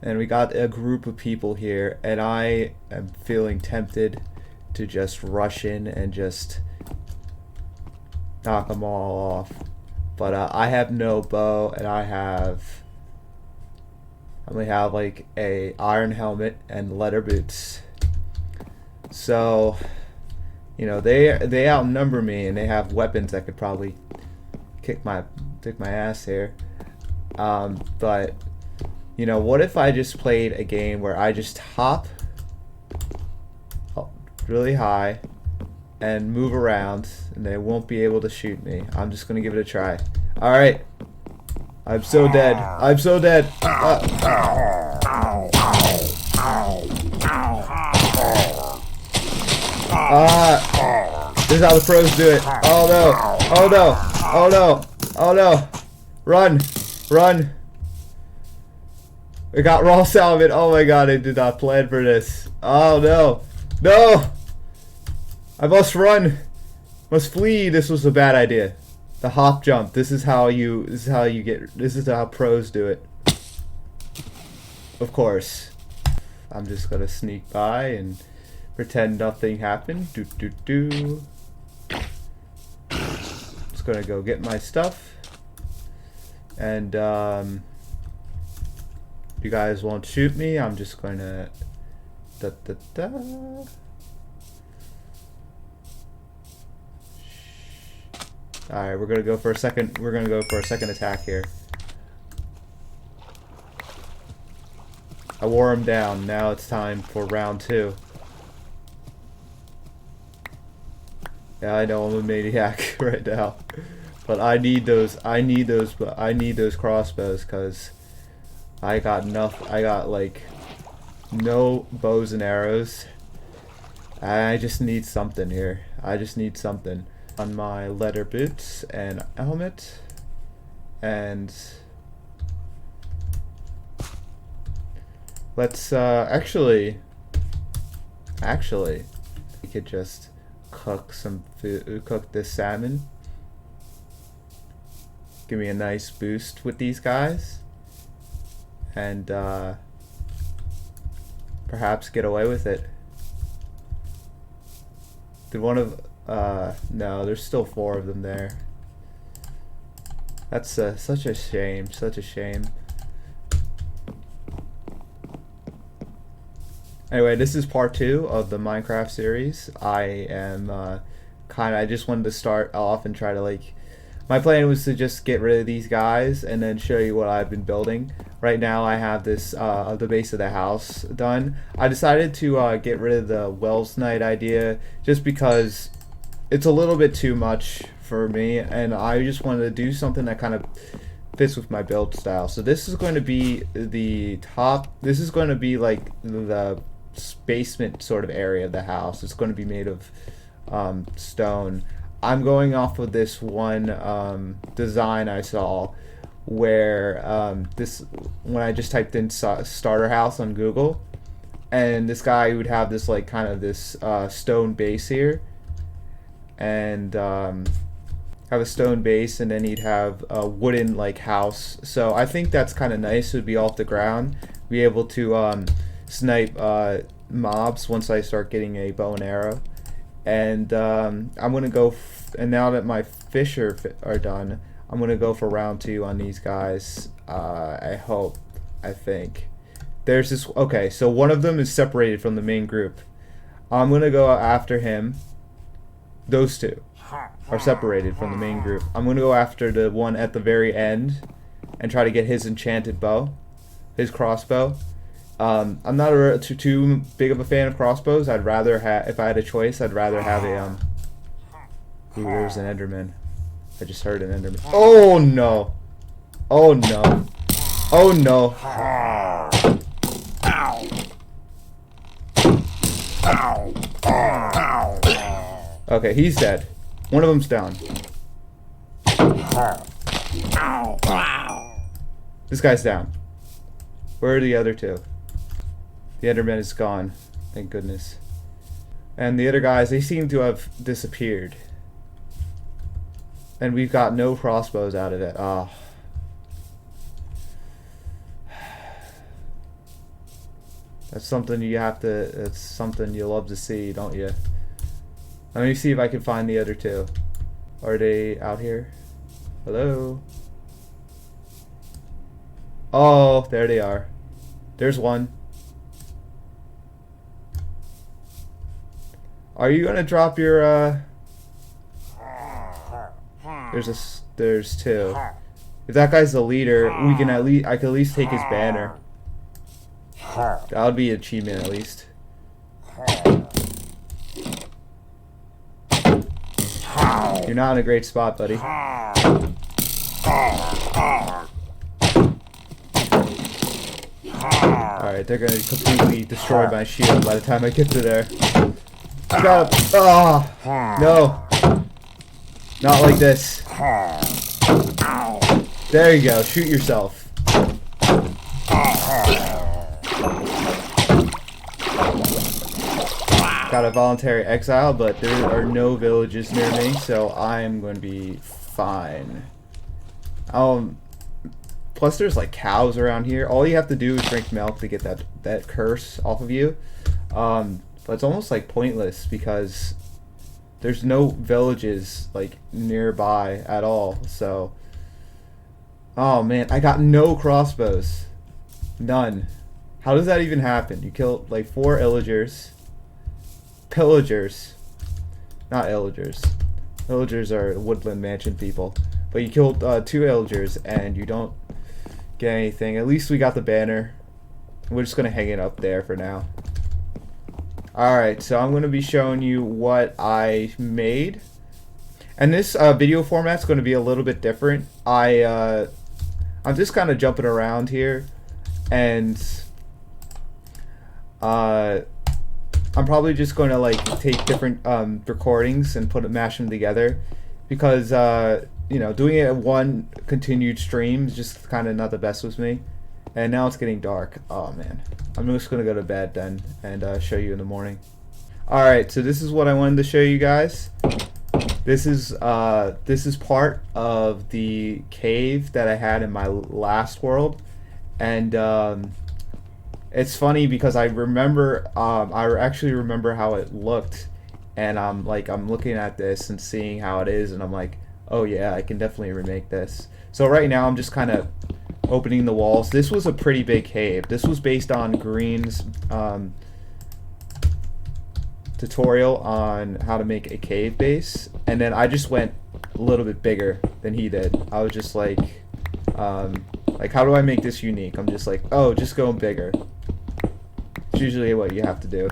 And we got a group of people here, and I am feeling tempted to just rush in and just knock them all off. But I have no bow, and I only have like a iron helmet and leather boots. So, you know, they outnumber me, and they have weapons that could probably kick my ass here. But you know, what if I just played a game where I just hop really high and move around, and they won't be able to shoot me? I'm just gonna give it a try. All right. I'm so dead. I'm so dead. This is how the pros do it. Oh no. Oh no. Oh no. Oh no. Run. Run. We got raw salmon. Oh my god, I did not plan for this. Oh no. No. I must run. Must flee. This was a bad idea. The hop jump. This is how pros do it. Of course. I'm just gonna sneak by and pretend nothing happened. Just gonna go get my stuff. And you guys won't shoot me. I'm just gonna Alright, we're gonna go for a second attack here. I wore him down. Now it's time for round 2. Yeah, I know I'm a maniac right now. But I need those crossbows, cuz I got like no bows and arrows. I just need something here. I just need something. On my leather boots and helmet, and let's actually we could just cook some food, cook this salmon. Give me a nice boost with these guys, and perhaps get away with it. Did one of no, there's still 4 of them there. That's such a shame, such a shame. Anyway, this is part 2 of the Minecraft series. I am I just wanted to start off and try to my plan was to just get rid of these guys and then show you what I've been building. Right now I have this the base of the house done. I decided to get rid of the Wells Night idea just because it's a little bit too much for me, and I just wanted to do something that kind of fits with my build style. So this is going to be the top. This is going to be like the basement sort of area of the house. It's going to be made of stone. I'm going off of this one design I saw where when I just typed in starter house on Google, and this guy would have this kind of this stone base here, and have a stone base, and then he'd have a wooden house. So I think that's kind of nice. It would be off the ground, be able to snipe mobs once I start getting a bow and arrow. And I'm gonna go and now that my fish are done, I'm gonna go for round 2 on these guys. I think there's this. Okay, so one of them is separated from the main group. I'm gonna go after him. Those 2 are separated from the main group. I'm gonna go after the one at the very end and try to get his enchanted bow, his crossbow. I'm not too big of a fan of crossbows. I'd rather have, if I had a choice, I'd rather have a Ooh, there's an Enderman. I just heard an Enderman. Oh no! Oh no! Oh no! Okay, he's dead. One of them's down. This guy's down. Where are the other 2? The Enderman is gone. Thank goodness. And the other guys, they seem to have disappeared. And we've got no crossbows out of it. Oh. That's something you have to. It's something you love to see, don't you? Let me see if I can find the other two. Are they out here? Hello? Oh, there they are. There's one. Are you gonna drop your There's two. If that guy's the leader, we can at least I can at least take his banner. That would be an achievement at least. You're not in a great spot, buddy. Alright, they're gonna completely destroy my shield by the time I get to there. Got him. Oh, no. Not like this. There you go. Shoot yourself. Got a voluntary exile, but there are no villages near me, so I'm going to be fine. Plus there's like cows around here. All you have to do is drink milk to get that curse off of you. But it's almost like pointless because there's no villages like nearby at all. So, oh man, I got no crossbows. None. How does that even happen? You killed like 4 illagers. Pillagers. Not illagers. Illagers are woodland mansion people. But you killed 2 illagers and you don't get anything. At least we got the banner. We're just going to hang it up there for now. Alright, so I'm going to be showing you what I made. And this video format's going to be a little bit different. I'm just kind of jumping around here. And I'm probably just going to like take different recordings and mash them together. Because, you know, doing it in one continued stream is just kind of not the best with me. And now it's getting dark. Oh man. I'm just gonna go to bed then and show you in the morning. Alright, so this is what I wanted to show you guys. This is part of the cave that I had in my last world. And it's funny because I remember I actually remember how it looked, and I'm looking at this and seeing how it is, and I'm like, oh yeah, I can definitely remake this. So right now I'm just kind of opening the walls. This was a pretty big cave. This was based on Green's tutorial on how to make a cave base, and then I just went a little bit bigger than he did. I was just like how do I make this unique? I'm just like, oh, just go bigger. It's usually what you have to do.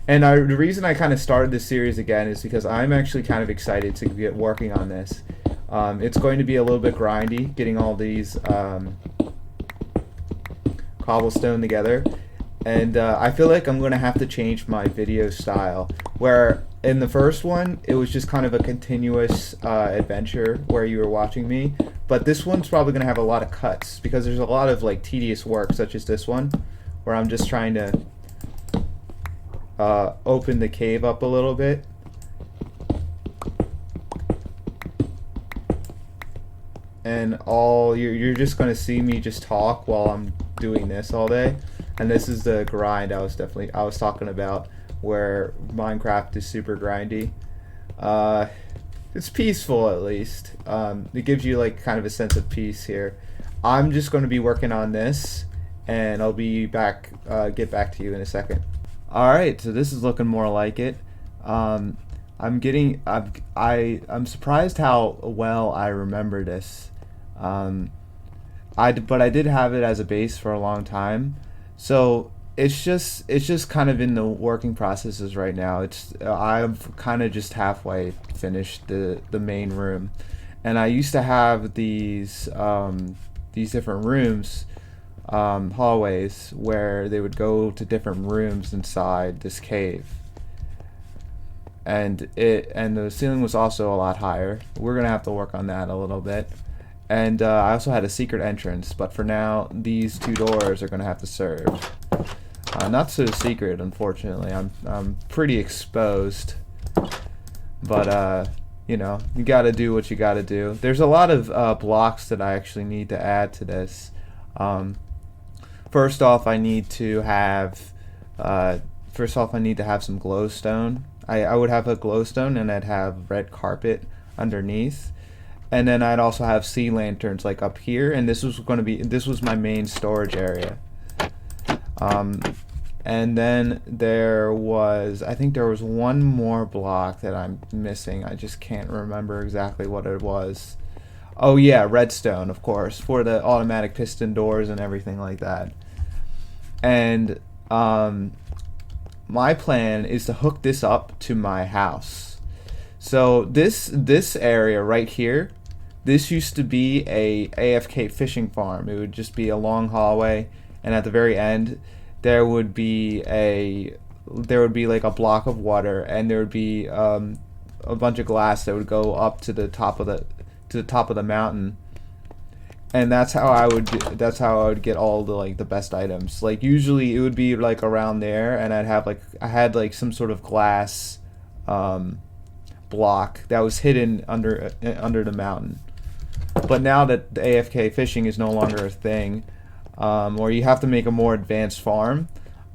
And the reason I kind of started this series again is because I'm actually kind of excited to get working on this. It's going to be a little bit grindy, getting all these cobblestone together. And I feel like I'm going to have to change my video style. Where in the first one, it was just kind of a continuous adventure where you were watching me. But this one's probably going to have a lot of cuts because there's a lot of like tedious work, such as this one, where I'm just trying to open the cave up a little bit. And you're just going to see me just talk while I'm doing this all day. And this is the grind I was talking about, where Minecraft is super grindy. It's peaceful at least. It gives you like kind of a sense of peace here. I'm just going to be working on this, and I'll be back. Get back to you in a second. All right, so this is looking more like it. I'm surprised how well I remember this. But I did have it as a base for a long time, so it's just kind of in the working processes right now. I've kind of just halfway finished the main room, and I used to have these different rooms, hallways, where they would go to different rooms inside this cave. And the ceiling was also a lot higher. We're gonna have to work on that a little bit. And I also had a secret entrance, but for now these 2 doors are gonna have to serve. Not so secret, unfortunately. I'm pretty exposed, but you know, you gotta do what you gotta do. There's a lot of blocks that I actually need to add to this. first off, I need to have some glowstone. I would have a glowstone, and I'd have red carpet underneath, and then I'd also have sea lanterns like up here, and this was my main storage area. And then I think there was one more block that I'm missing. I just can't remember exactly what it was. Oh yeah, redstone, of course, for the automatic piston doors and everything like that. And my plan is to hook this up to my house. So this area right here, this used to be a AFK fishing farm. It would just be a long hallway, and at the very end there would be like a block of water, and there would be a bunch of glass that would go up to the top of the mountain, and that's how I would get all the best items. Like usually it would be like around there, and I had like some sort of glass block that was hidden under the mountain. But now that the AFK fishing is no longer a thing, or you have to make a more advanced farm,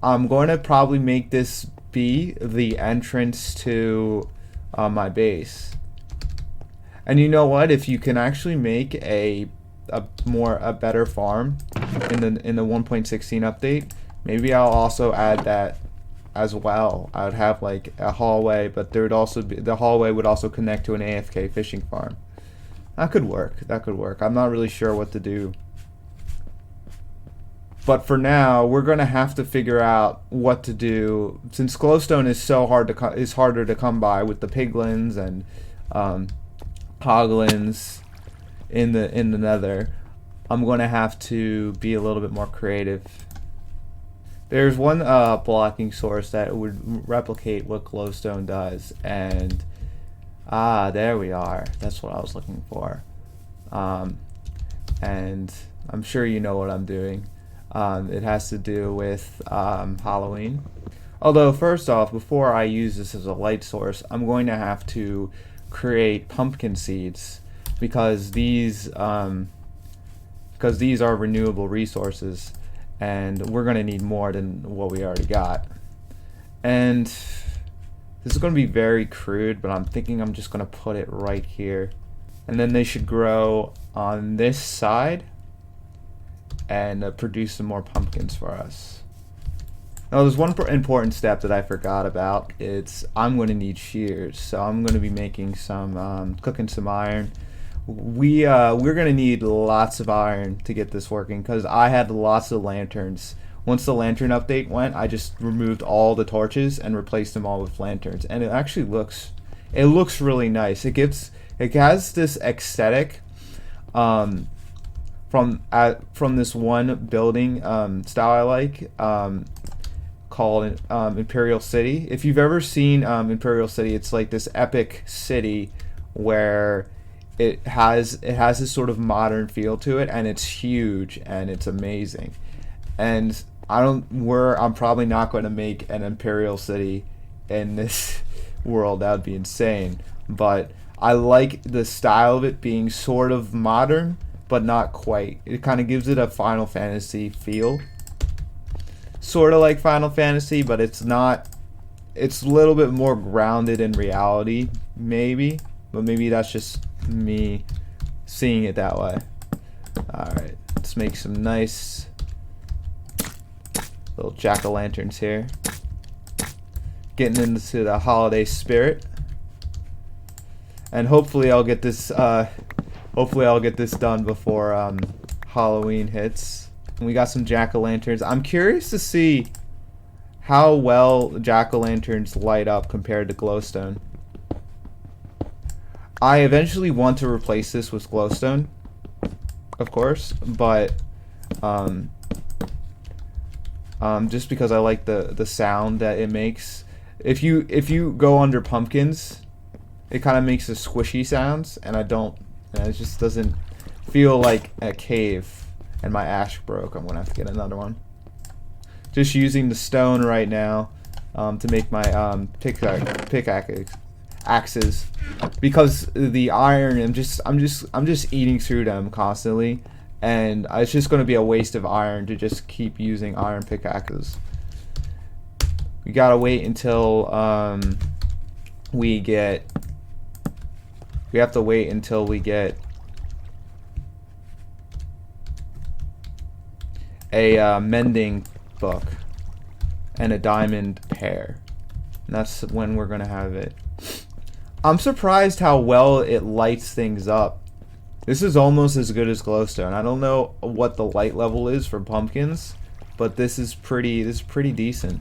I'm going to probably make this be the entrance to my base. And you know what? If you can actually make a better farm in the 1.16 update, maybe I'll also add that as well. I would have like a hallway, but there would also be, the hallway would also connect to an AFK fishing farm. That could work. I'm not really sure what to do. But for now, we're gonna have to figure out what to do, since glowstone is so harder to come by with the piglins and hoglins in the nether. I'm gonna have to be a little bit more creative. There's one blocking source that would replicate what glowstone does, and there we are. That's what I was looking for. And I'm sure you know what I'm doing. It has to do with Halloween. Although first off, before I use this as a light source, I'm going to have to create pumpkin seeds, because these are renewable resources, and we're going to need more than what we already got. And this is going to be very crude, but I'm thinking I'm just going to put it right here, and then they should grow on this side and produce some more pumpkins for us. Now there's one important step that I forgot about. I'm going to need shears, so I'm going to be making some cooking some iron. We're going to need lots of iron to get this working, because I had lots of lanterns. Once the lantern update went, I just removed all the torches and replaced them all with lanterns, and it actually looks really nice. It has this aesthetic from this one building style I like, called Imperial City. If you've ever seen Imperial City, it's like this epic city where it has this sort of modern feel to it, and it's huge and it's amazing. And I'm probably not going to make an Imperial City in this world. That would be insane. But I like the style of it being sort of modern, but not quite. It kind of gives it a Final Fantasy feel. Sort of like Final Fantasy, but it's not. It's a little bit more grounded in reality, maybe. But maybe that's just me seeing it that way. Alright, let's make some nice little jack-o'-lanterns here. Getting into the holiday spirit. And hopefully I'll get this done before Halloween hits. And we got some jack-o'-lanterns. I'm curious to see how well jack-o'-lanterns light up compared to glowstone. I eventually want to replace this with glowstone, of course, but just because I like the sound that it makes. If you go under pumpkins, it kind of makes the squishy sounds, and it just doesn't feel like a cave. And my ash broke. I'm gonna have to get another one. Just using the stone right now to make my pickaxes, because the iron, I'm just eating through them constantly, and it's just going to be a waste of iron to just keep using iron pickaxes. We gotta wait until we have to wait until we get a mending book and a diamond pair, and that's when we're gonna have it. I'm surprised how well it lights things up. This is almost as good as glowstone. I don't know what the light level is for pumpkins, but this is pretty decent.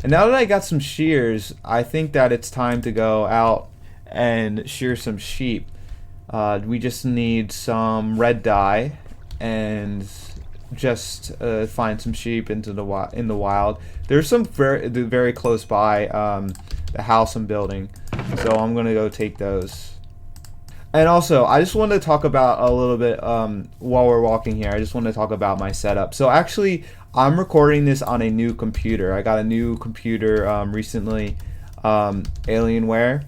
And now that I got some shears, I think that it's time to go out and shear some sheep. We just need some red dye and just find some sheep in the wild. There's some very close by the house I'm building, so I'm gonna go take those. And also, I just wanted to talk about a little bit while we're walking here. I just want to talk about my setup. So actually, I'm recording this on a new computer. I got a new computer recently, Alienware,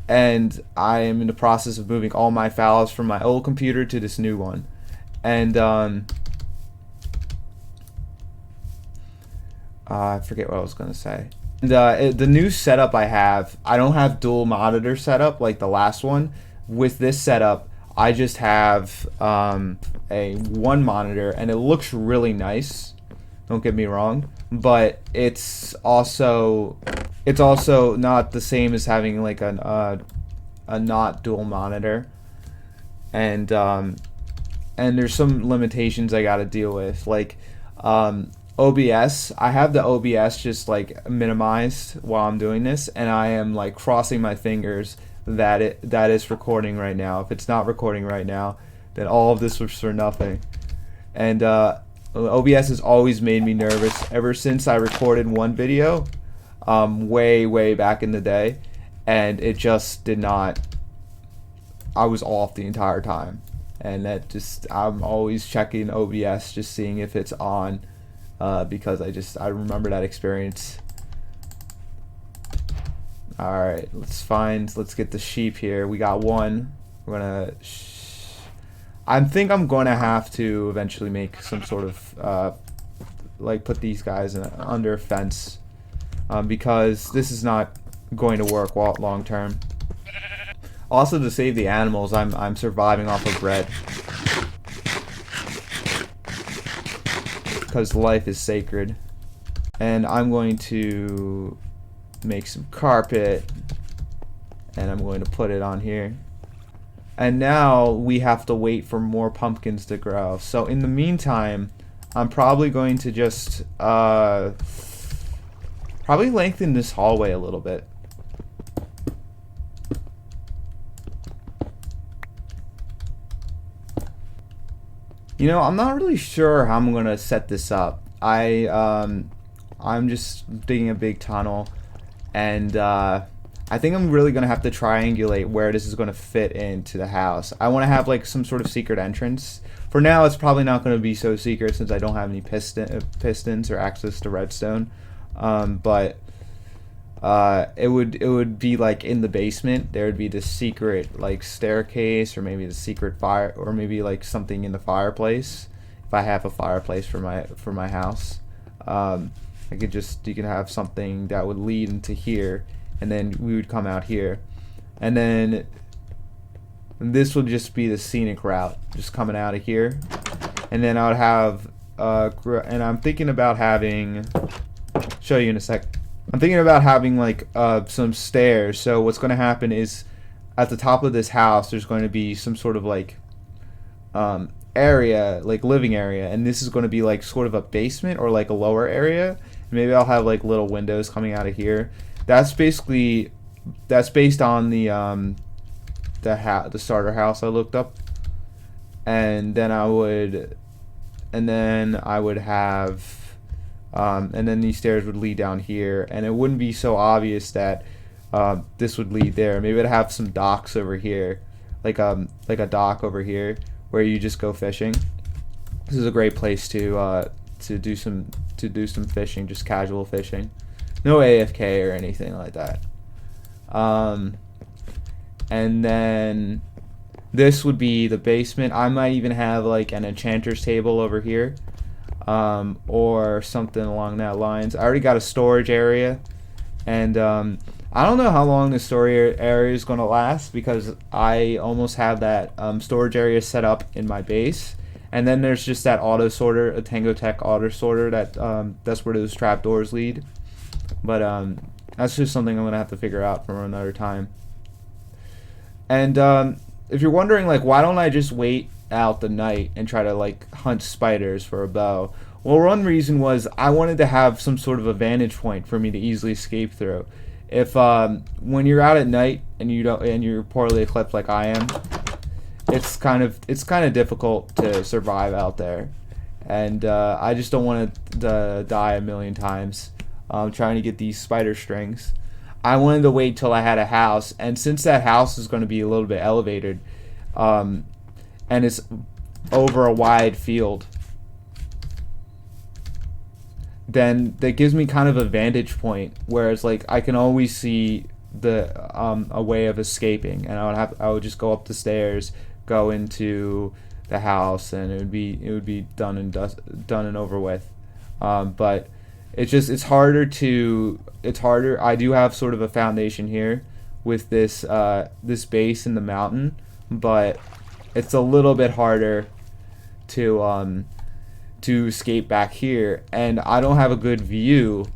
and I am in the process of moving all my files from my old computer to this new one. And I forget what I was gonna say. And, the new setup I have, I don't have dual monitor setup like the last one. With this setup, I just have a one monitor, and it looks really nice. Don't get me wrong, but it's also not the same as having like a not dual monitor, and there's some limitations I got to deal with, like OBS. I have the OBS just like minimized while I'm doing this, and I am like crossing my fingers that is recording right now. If it's not recording right now, then all of this was for nothing. And OBS has always made me nervous ever since I recorded one video way back in the day, and it just did not. I was off the entire time, and I'm always checking OBS, just seeing if it's on, because I remember that experience. Alright, let's get the sheep here. We got one. We're gonna I think I'm gonna have to eventually make some sort of like put these guys under a fence, because this is not going to work long term. Also, to save the animals, I'm surviving off of bread, because life is sacred. And I'm going to make some carpet, and I'm going to put it on here. And now we have to wait for more pumpkins to grow. So in the meantime, I'm probably going to just probably lengthen this hallway a little bit. You know, I'm not really sure how I'm gonna set this up. I'm just digging a big tunnel, and I think I'm really gonna have to triangulate where this is gonna fit into the house. I want to have like some sort of secret entrance. For now, it's probably not gonna be so secret since I don't have any pistons or access to redstone. But it would be like in the basement. There would be this secret like staircase, or maybe the secret fire, or maybe like something in the fireplace. If I have a fireplace for my house, you can have something that would lead into here, and then we would come out here, and then this would just be the scenic route, just coming out of here, and then I would have and I'm thinking about having, show you in a sec. I'm thinking about having like some stairs. So what's going to happen is at the top of this house there's going to be some sort of like area, like living area, and this is going to be like sort of a basement or like a lower area. Maybe I'll have like little windows coming out of here. That's based on the starter house I looked up, and then I would have and then these stairs would lead down here, and it wouldn't be so obvious that this would lead there. Maybe I'd have some docks over here, like a dock over here where you just go fishing. This is a great place to do some fishing, just casual fishing, no AFK or anything like that. And then This would be the basement. I might even have like an enchanter's table over here, or something along that lines. I already got a storage area, and I don't know how long the storage area is going to last because I almost have that storage area set up in my base. And then there's just that auto sorter, a Tunetank auto sorter that's where those trapdoors lead. But that's just something I'm gonna have to figure out for another time. And if you're wondering, like, why don't I just wait out the night and try to like hunt spiders for a bow? Well, one reason was I wanted to have some sort of a vantage point for me to easily escape through. If when you're out at night and you're poorly equipped like I am, it's kind of difficult to survive out there, and I just don't want to die a million times trying to get these spider strings. I wanted to wait till I had a house, and since that house is going to be a little bit elevated, and it's over a wide field, then that gives me kind of a vantage point where it's like I can always see the a way of escaping, and I would just go up the stairs, go into the house, and it would be done and over with. But it's harder. I do have sort of a foundation here with this base in the mountain, but it's a little bit harder to escape back here, and I don't have a good view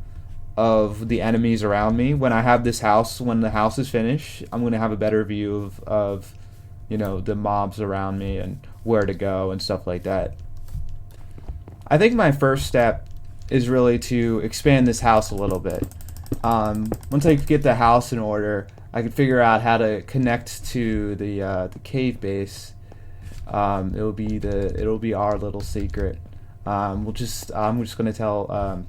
of the enemies around me. When I have this house, when the house is finished, I'm going to have a better view of the mobs around me and where to go and stuff like that. I think my first step is really to expand this house a little bit. Once I get the house in order, I can figure out how to connect to the cave base. It'll be our little secret. I'm just gonna tell.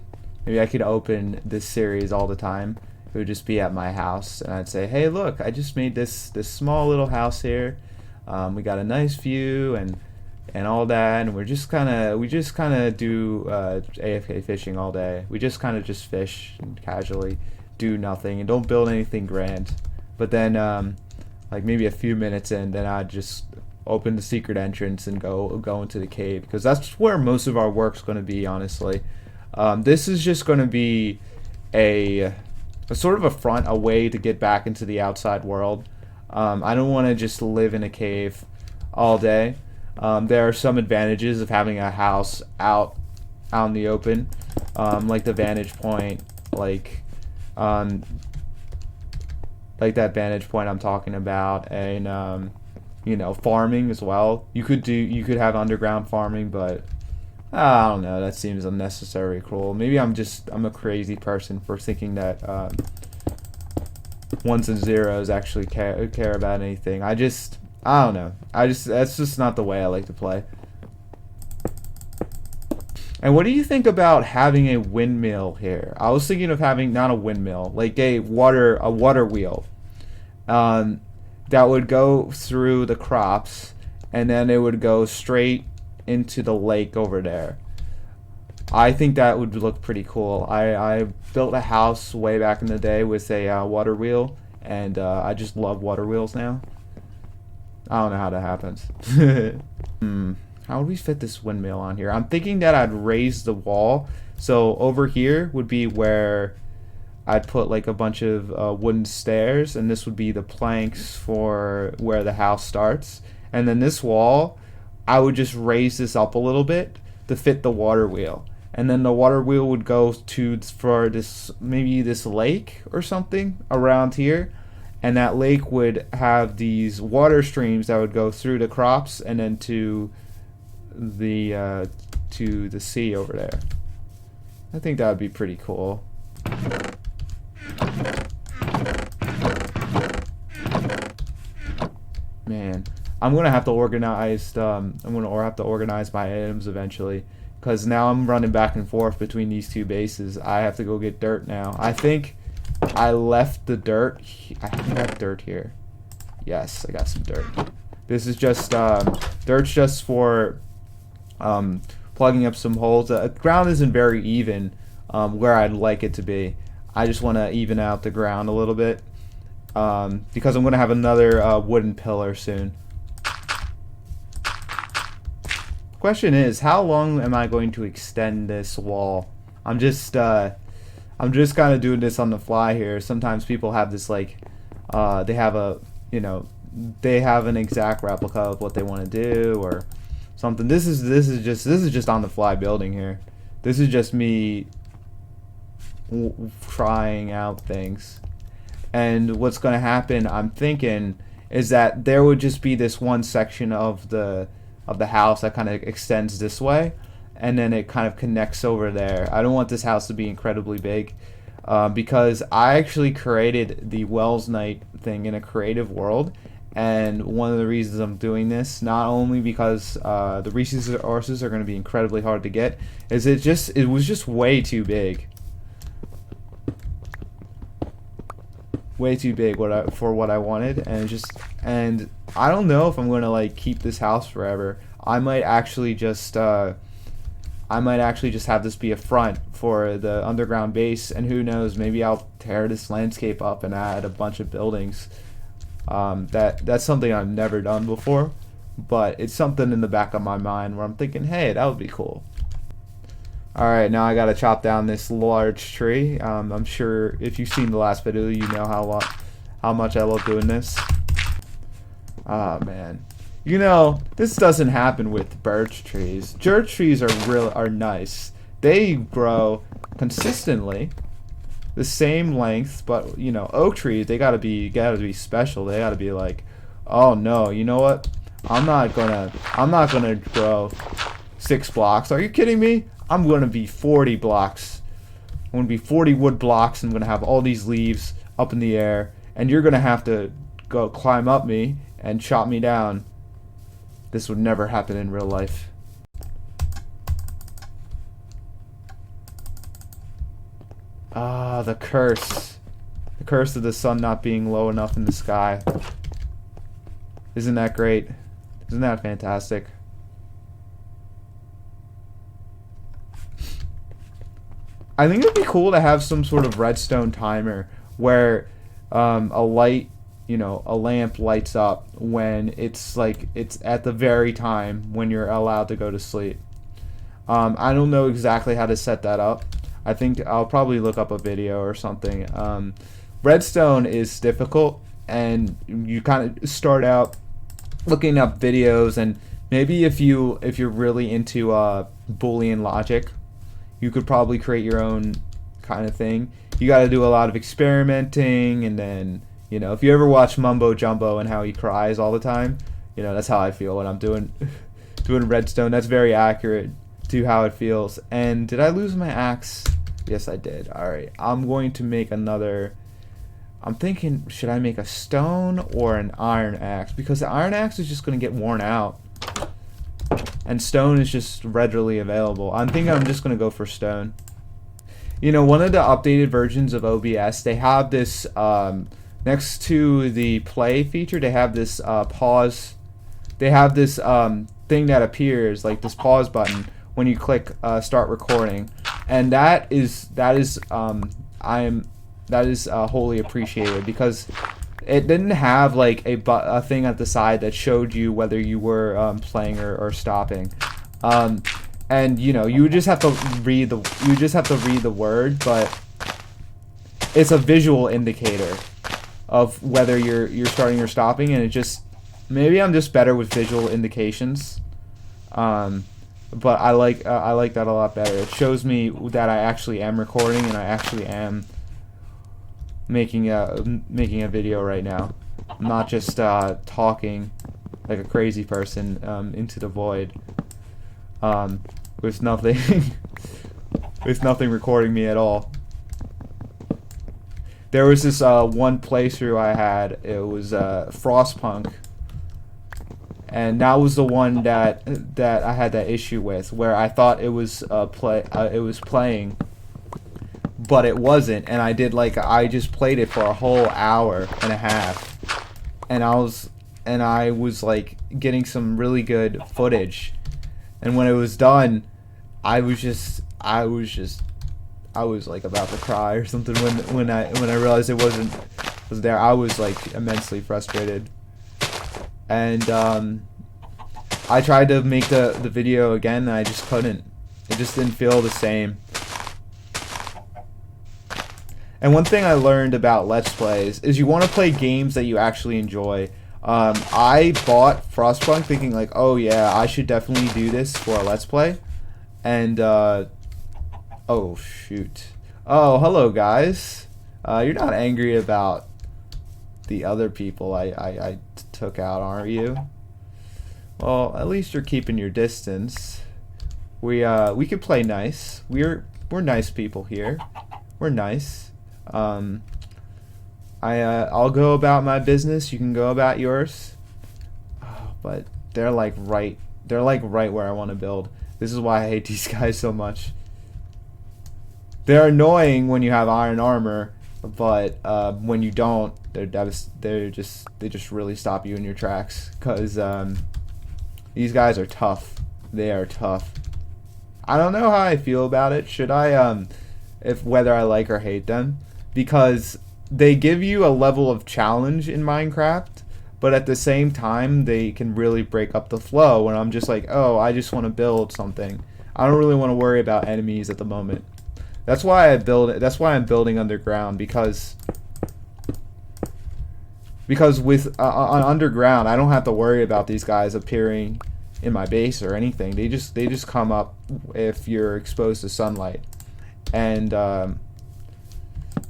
Maybe I could open this series all the time. It would just be at my house, and I'd say, "Hey, look! I just made this small little house here. We got a nice view and all that, and we just kind of do AFK fishing all day. We just kind of just fish and casually do nothing and don't build anything grand. But then, like maybe a few minutes in, then I'd just open the secret entrance and go into the cave, because that's where most of our work's going to be, honestly." This is just going to be a sort of a front, a way to get back into the outside world. I don't want to just live in a cave all day. There are some advantages of having a house out in the open, like the vantage point, like that vantage point I'm talking about, and farming as well. You could have underground farming, but I don't know, that seems unnecessary cruel. Maybe I'm a crazy person for thinking that ones and zeros actually care about anything. I don't know. That's just not the way I like to play. And what do you think about having a windmill here? I was thinking of having not a windmill, like a water wheel, that would go through the crops, and then it would go straight into the lake over there. I think that would look pretty cool. I built a house way back in the day with a water wheel, and I just love water wheels now. I don't know how that happens. How would we fit this windmill on here? I'm thinking that I'd raise the wall. So over here would be where I'd put like a bunch of wooden stairs, and this would be the planks for where the house starts. And then this wall, I would just raise this up a little bit to fit the water wheel. And then the water wheel would go for maybe this lake or something around here. And that lake would have these water streams that would go through the crops and then to the sea over there. I think that would be pretty cool. Man, I'm gonna have to organize. Have to organize my items eventually, because now I'm running back and forth between these two bases. I have to go get dirt now. I think I left the dirt. I think I have dirt here. Yes, I got some dirt. This is just dirt's just for plugging up some holes. The ground isn't very even where I'd like it to be. I just want to even out the ground a little bit, because I'm going to have another wooden pillar soon. Question is, how long am I going to extend this wall? I'm just kind of doing this on the fly here. Sometimes people have this like, they have a, you know, they have an exact replica of what they want to do or something. This is just on the fly building here. This is just me trying out things. And what's going to happen, I'm thinking, is that there would just be this one section of the house that kind of extends this way, and then it kind of connects over there. I don't want this house to be incredibly big, because I actually created the Wells Night thing in a creative world, and one of the reasons I'm doing this, not only because the resources are going to be incredibly hard to get, is it was just way too big. Way too big for what I wanted, and I don't know if I'm gonna like keep this house forever. I might actually just have this be a front for the underground base, and who knows, maybe I'll tear this landscape up and add a bunch of buildings. That's something I've never done before, but it's something in the back of my mind where I'm thinking, hey, that would be cool. Alright, now I gotta chop down this large tree. I'm sure if you've seen the last video, you know how much I love doing this. Oh man. You know, this doesn't happen with birch trees. Birch trees are nice. They grow consistently, the same length, but you know, oak trees, they gotta be special. They gotta be like, oh no, you know what? I'm not gonna grow 6 blocks. Are you kidding me? I'm going to be 40 blocks. I'm going to be 40 wood blocks. I'm going to have all these leaves up in the air. And you're going to have to go climb up me and chop me down. This would never happen in real life. Ah, the curse. The curse of the sun not being low enough in the sky. Isn't that great? Isn't that fantastic? I think it'd be cool to have some sort of redstone timer where a lamp lights up when it's at the very time when you're allowed to go to sleep. I don't know exactly how to set that up. I think I'll probably look up a video or something. Redstone is difficult, and you kind of start out looking up videos, and maybe if you're really into Boolean logic, you could probably create your own kind of thing. You got to do a lot of experimenting, and then, you know, if you ever watch Mumbo Jumbo and how he cries all the time, you know, that's how I feel when I'm doing redstone. That's very accurate to how it feels. And did I lose my axe? Yes, I did. Alright, I'm going to make another. I'm thinking, should I make a stone or an iron axe? Because the iron axe is just going to get worn out, and stone is just readily available. I'm thinking I'm just going to go for stone. You know, one of the updated versions of OBS, they have this, next to the play feature, they have this pause. They have this thing that appears, like this pause button, when you click start recording. And that is wholly appreciated, because it didn't have like a thing at the side that showed you whether you were playing or stopping, and you know, you just have to read the word, but it's a visual indicator of whether you're starting or stopping, and it just, maybe I'm just better with visual indications, but I like that a lot better. It shows me that I actually am recording and I actually am making a video right now. I'm not just talking like a crazy person into the void, with nothing with nothing recording me at all. There was this one playthrough I had. It was Frostpunk, and that was the one that I had that issue with, where I thought it was playing, but it wasn't, and I just played it for a whole hour and a half, and I was like getting some really good footage, and when it was done, I was like about to cry or something when I realized it was there. I was like immensely frustrated, and I tried to make the video again and I just couldn't. It just didn't feel the same. And one thing I learned about Let's Plays is you want to play games that you actually enjoy. I bought Frostpunk thinking like, oh yeah, I should definitely do this for a Let's Play. And, oh shoot. Oh, hello guys. You're not angry about the other people I took out, aren't you? Well, at least you're keeping your distance. We can play nice. We're nice people here. We're nice. I'll go about my business. You can go about yours. Oh, but they're like right where I want to build. This is why I hate these guys so much. They're annoying when you have iron armor, but when you don't, they just really stop you in your tracks. Cause these guys are tough. They are tough. I don't know how I feel about it. Should I whether I like or hate them, because they give you a level of challenge in Minecraft, but at the same time they can really break up the flow when I'm just like, oh, I just want to build something. I don't really want to worry about enemies at the moment. That's why I'm building underground, because with on underground I don't have to worry about these guys appearing in my base or anything. They just come up if you're exposed to sunlight. And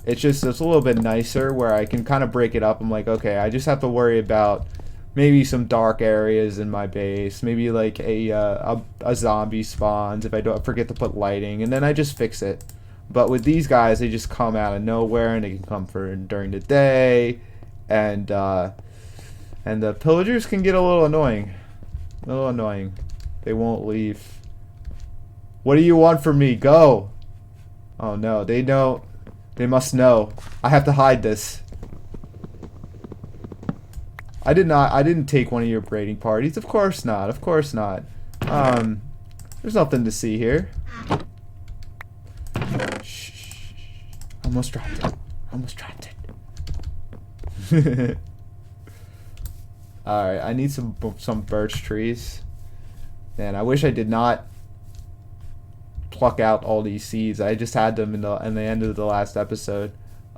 it's a little bit nicer where I can kind of break it up. I'm like, okay, I just have to worry about maybe some dark areas in my base, maybe like a zombie spawns if I don't forget to put lighting, and then I just fix it. But with these guys, they just come out of nowhere, and they can come during the day, and the pillagers can get a little annoying. A little annoying. They won't leave. What do you want from me? Go! Oh no, they know. They must know. I have to hide this. I didn't take one of your braiding parties. Of course not. Of course not. There's nothing to see here. Shh. Almost dropped it. Almost dropped it. Alright, I need some birch trees. Man, I wish I did not pluck out all these seeds. I just had them in the end of the last episode.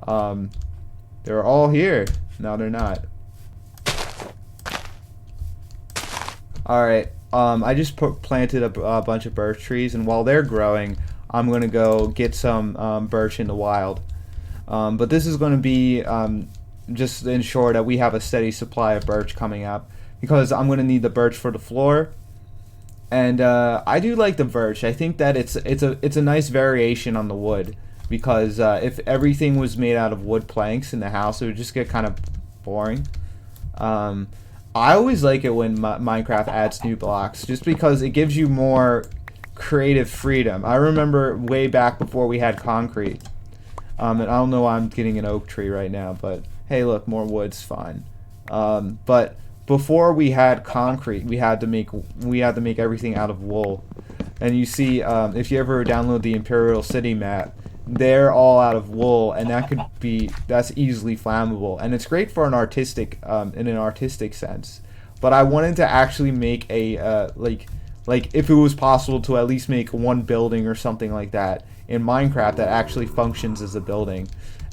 They were all here. No, they're not. Alright, I just planted a bunch of birch trees, and while they're growing, I'm going to go get some birch in the wild. But this is going to be just to ensure that we have a steady supply of birch coming up, because I'm going to need the birch for the floor. And I do like the birch. I think that it's a nice variation on the wood, because if everything was made out of wood planks in the house, it would just get kind of boring. I always like it when Minecraft adds new blocks, just because it gives you more creative freedom. I remember way back before we had concrete, and I don't know why I'm getting an oak tree right now, but hey, look, more wood's fine. But before we had concrete, we had to make everything out of wool. And you see, if you ever download the Imperial City map, they're all out of wool, and that's easily flammable, and it's great for an artistic in an artistic sense. But I wanted to actually make a like if it was possible to at least make one building or something like that in Minecraft that actually functions as a building.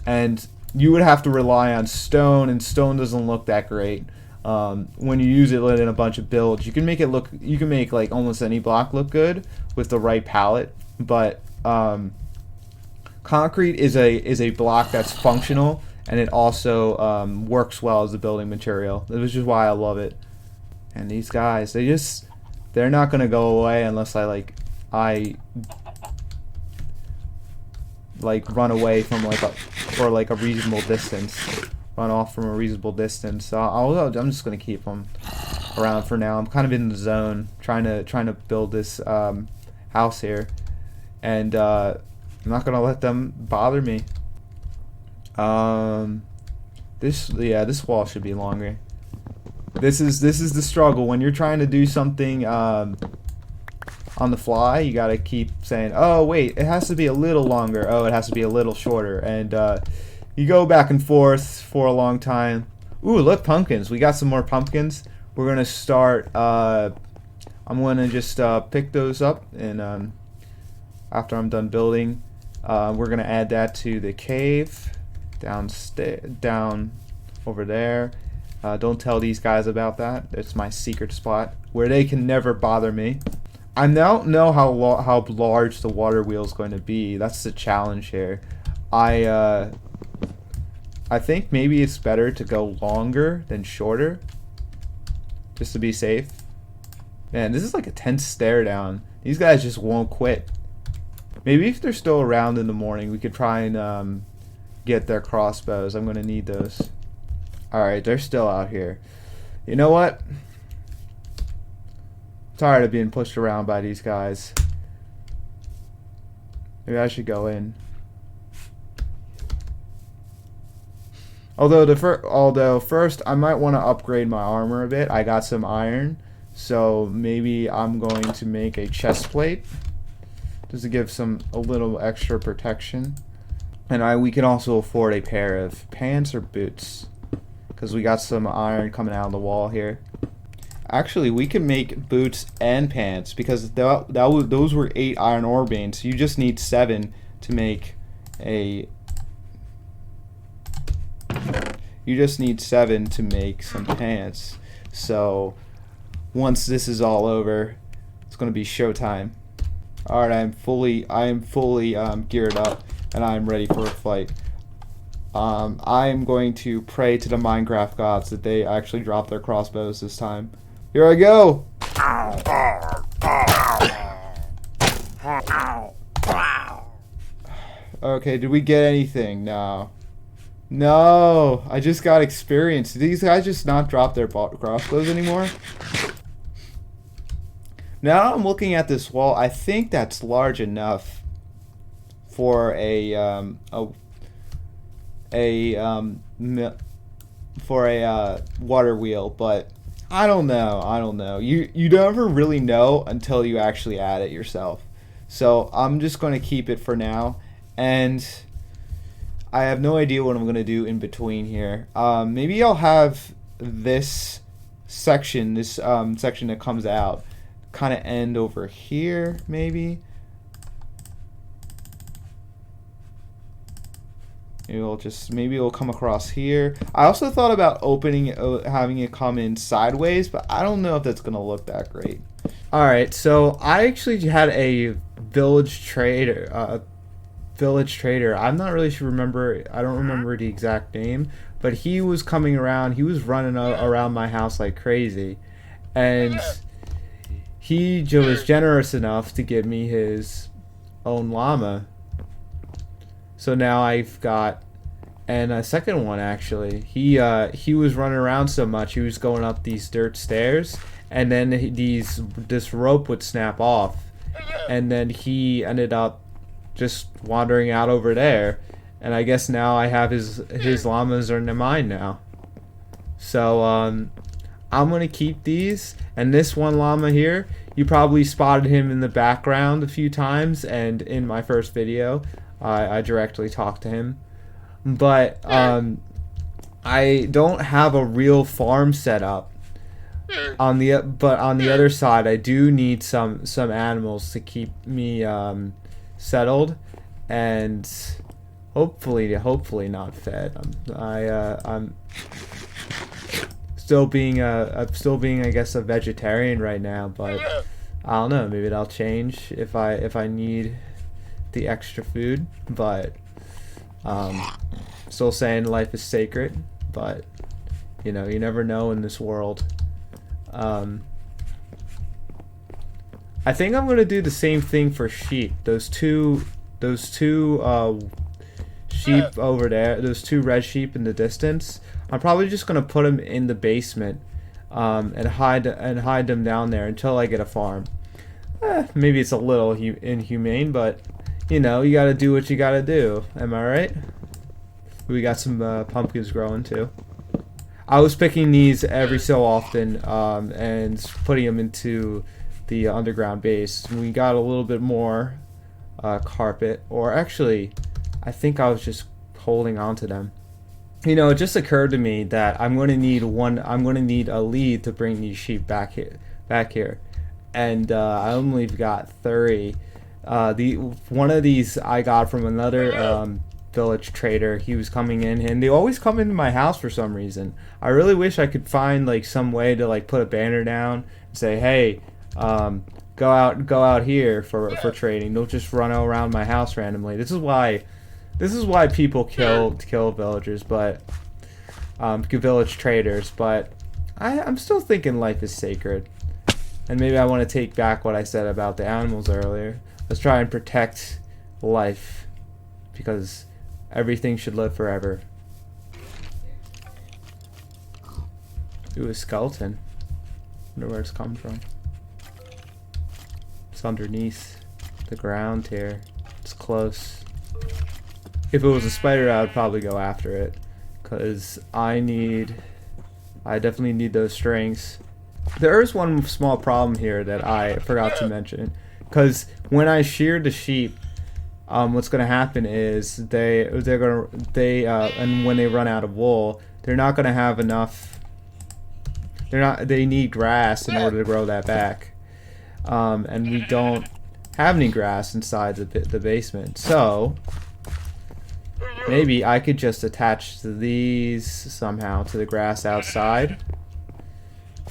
And you would have to rely on stone, and stone doesn't look that great. When you use it in a bunch of builds, you can make like almost any block look good with the right palette, but concrete is a block that's functional, and it also works well as a building material, which is why I love it. And these guys, they're not gonna go away unless I run away from a reasonable distance. Run off from a reasonable distance. So I'm just gonna keep them around for now. I'm kind of in the zone, trying to build this house here, and I'm not gonna let them bother me. This wall should be longer. This is the struggle when you're trying to do something on the fly. You gotta keep saying, oh wait, it has to be a little longer. Oh, it has to be a little shorter, and you go back and forth for a long time. Ooh, look, pumpkins. We got some more pumpkins. We're gonna start I'm going to just pick those up, and after I'm done building, we're going to add that to the cave down over there. Don't tell these guys about that. It's my secret spot where they can never bother me. I don't know how large the water wheel is going to be. That's the challenge here. I think maybe it's better to go longer than shorter, just to be safe. Man, this is like a tense stare down. These guys just won't quit. Maybe if they're still around in the morning, we could try and get their crossbows. I'm gonna need those. Alright, they're still out here. You know what? I'm tired of being pushed around by these guys. Maybe I should go in. Although first I might want to upgrade my armor a bit. I got some iron, so maybe I'm going to make a chest plate just to give a little extra protection. And we can also afford a pair of pants or boots because we got some iron coming out of the wall here. Actually, we can make boots and pants because those were 8 iron ore veins. You just need 7 to make a. You just need 7 to make some pants. So once this is all over, it's gonna be showtime. All right, I am fully geared up, and I am ready for a fight. I am going to pray to the Minecraft gods that they actually drop their crossbows this time. Here I go. Okay, did we get anything? No. No, I just got experience. Did these guys just not drop their crossbows anymore? Now I'm looking at this wall. I think that's large enough for a water wheel, but I don't know. You never really know until you actually add it yourself. So I'm just going to keep it for now, and I have no idea what I'm going to do in between here. Maybe I'll have this section that comes out kind of end over here, maybe. Maybe it'll come across here. I also thought about having it come in sideways, but I don't know if that's gonna look that great. All right, so I actually had a village trader. I'm not really sure. I don't remember the exact name, but he was coming around. He was running around my house like crazy, and he was generous enough to give me his own llama. So now I've got, and a second one actually. He was running around so much, he was going up these dirt stairs, and then this rope would snap off, and then he ended up just wandering out over there, and I guess now I have his llamas are mine now. So I'm gonna keep these, and this one llama here, you probably spotted him in the background a few times, and in my first video I directly talked to him, but I don't have a real farm set up. On the other side, I do need some animals to keep me settled, and hopefully not fed. I'm still being I guess a vegetarian right now, but I don't know, maybe that'll change if I need the extra food. But still saying life is sacred, but you never know in this world. I think I'm gonna do the same thing for sheep. Those two sheep over there, those 2 red sheep in the distance, I'm probably just gonna put them in the basement and hide them down there until I get a farm. Maybe it's a little inhumane, but you gotta do what you gotta do. Am I right? We got some pumpkins growing too. I was picking these every so often and putting them into the underground base. We got a little bit more carpet, or actually I think I was just holding on to them. It just occurred to me that I'm going to need a lead to bring these sheep back here. and I only got 30. One of these I got from another village trader. He was coming in, and they always come into my house for some reason. I really wish I could find like some way to like put a banner down and say, hey, go out here for trading. Don't just run around my house randomly. This is why people kill villagers, but village traders. But I'm still thinking life is sacred, and maybe I want to take back what I said about the animals earlier. Let's try and protect life, because everything should live forever. Ooh, a skeleton. Wonder where it's come from. It's underneath the ground here. It's close. If it was a spider, I would probably go after it, because I definitely need those strings. There is one small problem here that I forgot to mention, because when I shear the sheep, what's gonna happen is and when they run out of wool, they're not gonna have enough. They need grass in order to grow that back, and we don't have any grass inside the basement. So maybe I could just attach these somehow to the grass outside,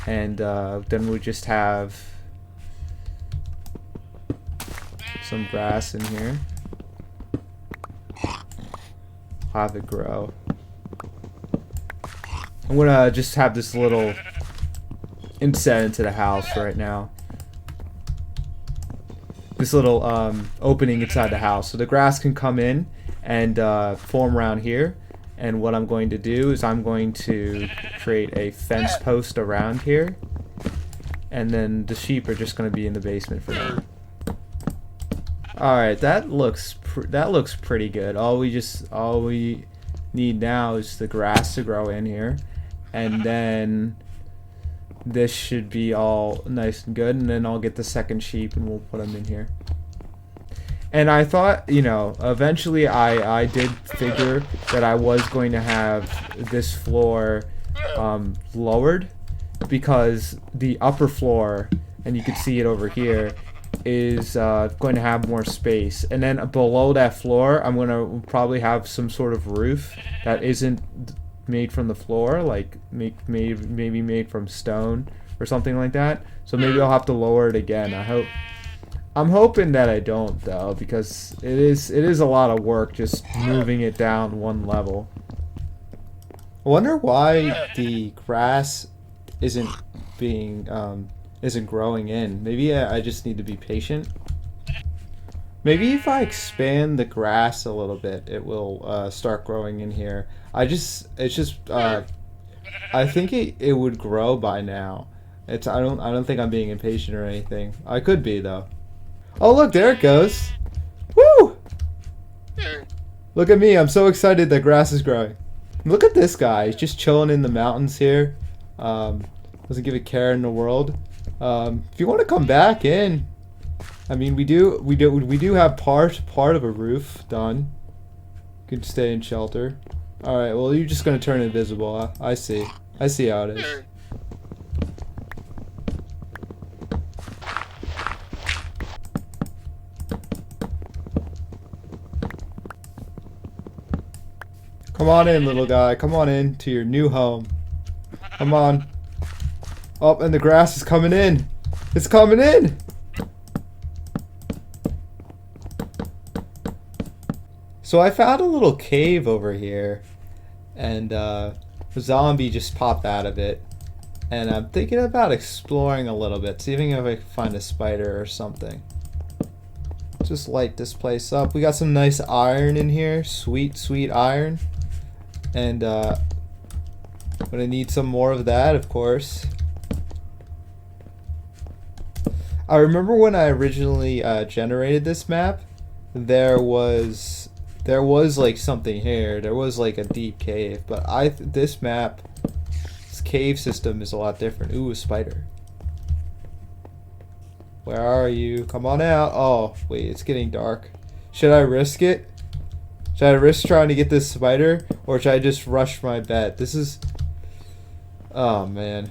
and then we just have some grass in here. Have it grow. I'm gonna just have this little inset into the house right now. This little opening inside the house, so the grass can come in and form around here. And what I'm going to do is I'm going to create a fence post around here, and then the sheep are just going to be in the basement for now. All right, that looks pretty good. All we need now is the grass to grow in here, and then this should be all nice and good. And then I'll get the second sheep and we'll put them in here. And I thought, you know, eventually I did figure that I was going to have this floor lowered, because the upper floor, and you can see it over here, is going to have more space. And then below that floor, I'm going to probably have some sort of roof that isn't made from the floor, like maybe made from stone or something like that. So maybe I'll have to lower it again. I'm hoping that I don't, though, because it is a lot of work just moving it down one level. I wonder why the grass isn't growing in. Maybe I just need to be patient. Maybe if I expand the grass a little bit, it will start growing in here. I think it would grow by now. I don't think I'm being impatient or anything. I could be, though. Oh, look, there it goes. Woo! Look at me, I'm so excited that grass is growing. Look at this guy, he's just chilling in the mountains here. Doesn't give a care in the world. If you want to come back in, I mean, we do have part of a roof done. You can stay in shelter. All right, well, you're just gonna turn invisible. I see how it is. Come on in, little guy. Come on in to your new home. Come on. Oh, and the grass is coming in. It's coming in. So I found a little cave over here, and a zombie just popped out of it. And I'm thinking about exploring a little bit, seeing if I can find a spider or something. Just light this place up. We got some nice iron in here. Sweet, sweet iron. And I'm gonna need some more of that, of course. I remember when I originally generated this map, there was like something here. There was like a deep cave, but this cave system is a lot different. Ooh, a spider. Where are you? Come on out. Oh, wait, it's getting dark. Should I risk it? Should I risk trying to get this spider, or should I just rush my bet? Oh man.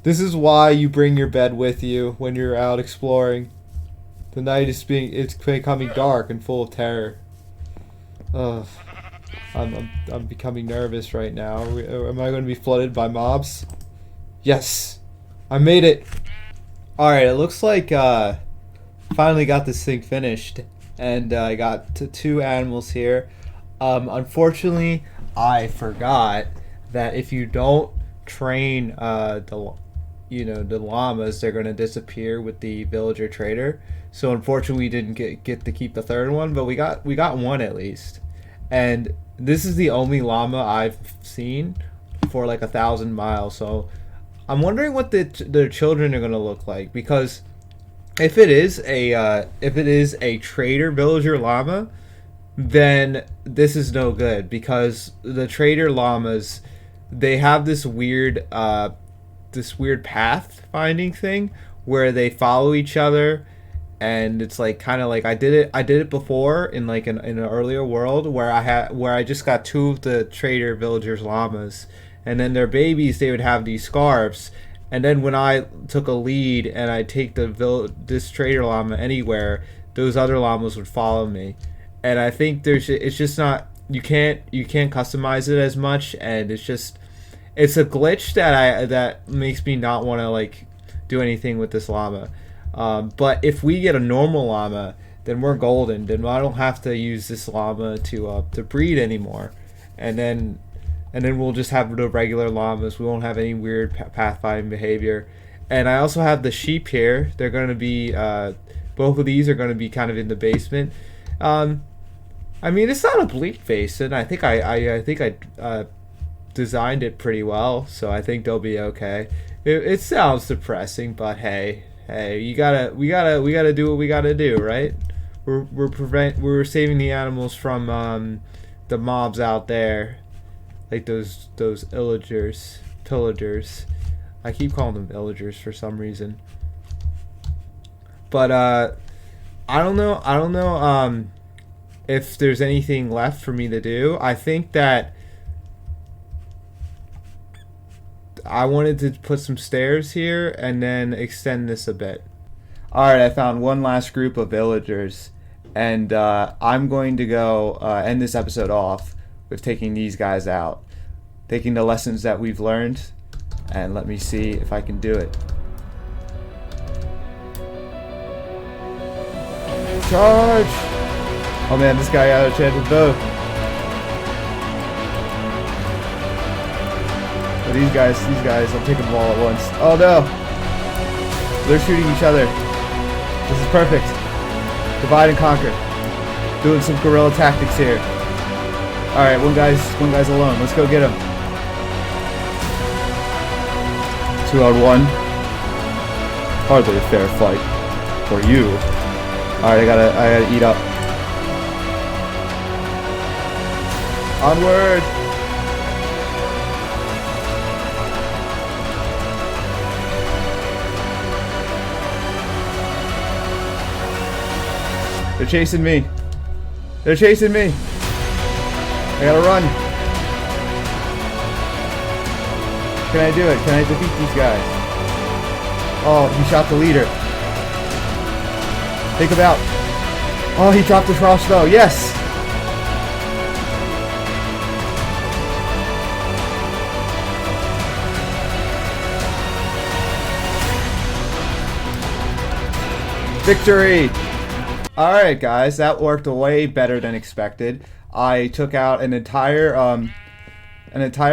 This is why you bring your bed with you when you're out exploring. The night is it's becoming dark and full of terror. Ugh. I'm becoming nervous right now. Am I going to be flooded by mobs? Yes! I made it! Alright, it looks like finally got this thing finished. And I got two animals here. Unfortunately, I forgot that if you don't train the llamas, they're going to disappear with the villager trader. So unfortunately, we didn't get to keep the third one, but we got one at least. And this is the only llama I've seen for like 1,000 miles. So I'm wondering what their children are going to look like, because if it is a trader villager llama, then this is no good, because the trader llamas, they have this weird path finding thing where they follow each other. And it's like kind of like I did it before in like in an earlier world where I just got two of the trader villagers llamas, and then their babies, they would have these scarves, and then when I took a lead and I take this trader llama anywhere, those other llamas would follow me. And I think it's just not, you can't customize it as much, and it's a glitch that makes me not want to like do anything with this llama. But if we get a normal llama, then we're golden. Then I don't have to use this llama to breed anymore, and then we'll just have the regular llamas. We won't have any weird pathfinding behavior. And I also have the sheep here. They're going to be both of these are going to be kind of in the basement. I mean, it's not a bleak basin. I think I designed it pretty well, so I think they'll be okay. It sounds depressing, but hey, we gotta do what we gotta do, right? We're saving the animals from the mobs out there, like those pillagers. I keep calling them villagers for some reason. But I don't know if there's anything left for me to do. I think that I wanted to put some stairs here and then extend this a bit. Alright, I found one last group of villagers, and I'm going to go end this episode off with taking these guys out, taking the lessons that we've learned, and let me see if I can do it. Charge! Oh man, this guy got a chance with both. But these guys, I'll take them all at once. Oh no! They're shooting each other. This is perfect. Divide and conquer. Doing some guerrilla tactics here. Alright, one guy's alone. Let's go get him. 2-on-1. Hardly a fair fight. For you. Alright, I gotta eat up. Onward! They're chasing me. They're chasing me. I gotta run. Can I do it? Can I defeat these guys? Oh, he shot the leader. Take him out. Oh, he dropped the crossbow. Yes! Victory! Alright guys, that worked way better than expected. I took out an entire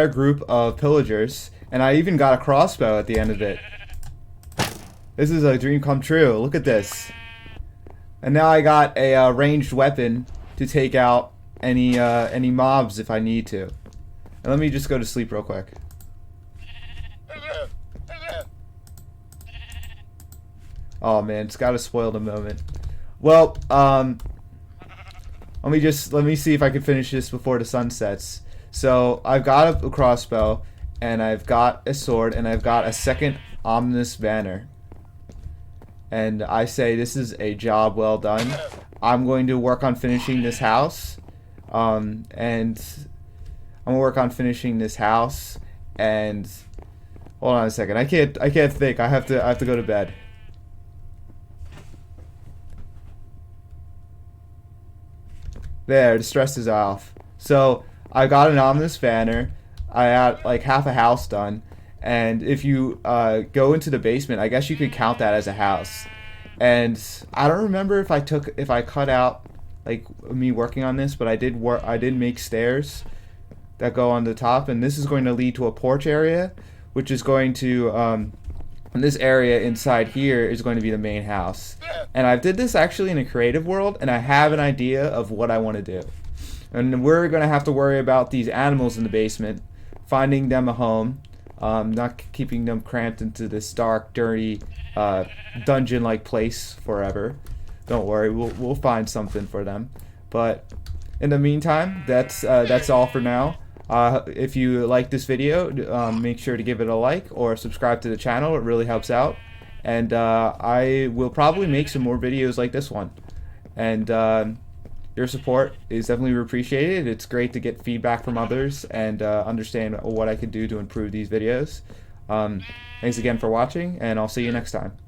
group of pillagers, and I even got a crossbow at the end of it. This is a dream come true. Look at this. And now I got a ranged weapon to take out any mobs if I need to. And let me just go to sleep real quick. Oh man, it's gotta spoil the moment. Well, let me see if I can finish this before the sun sets. So I've got a crossbow, and I've got a sword, and I've got a second ominous banner. And I say this is a job well done. I'm going to work on finishing this house, and I'm gonna work on finishing this house, and Hold on a second. I can't think. I have to go to bed. There, the stress is off. So I got an ominous banner. I had like half a house done, and if you go into the basement, I guess you could count that as a house. And I don't remember if I cut out like me working on this, but I did make stairs that go on the top, and this is going to lead to a porch area, which is going to and this area inside here is going to be the main house. And I did this actually in a creative world, and I have an idea of what I want to do. And we're going to have to worry about these animals in the basement, finding them a home, not keeping them cramped into this dark, dirty, dungeon-like place forever. Don't worry, we'll find something for them. But in the meantime, that's all for now. If you like this video, make sure to give it a like or subscribe to the channel. It really helps out. And I will probably make some more videos like this one. And your support is definitely appreciated. It's great to get feedback from others and understand what I could do to improve these videos. Thanks again for watching, and I'll see you next time.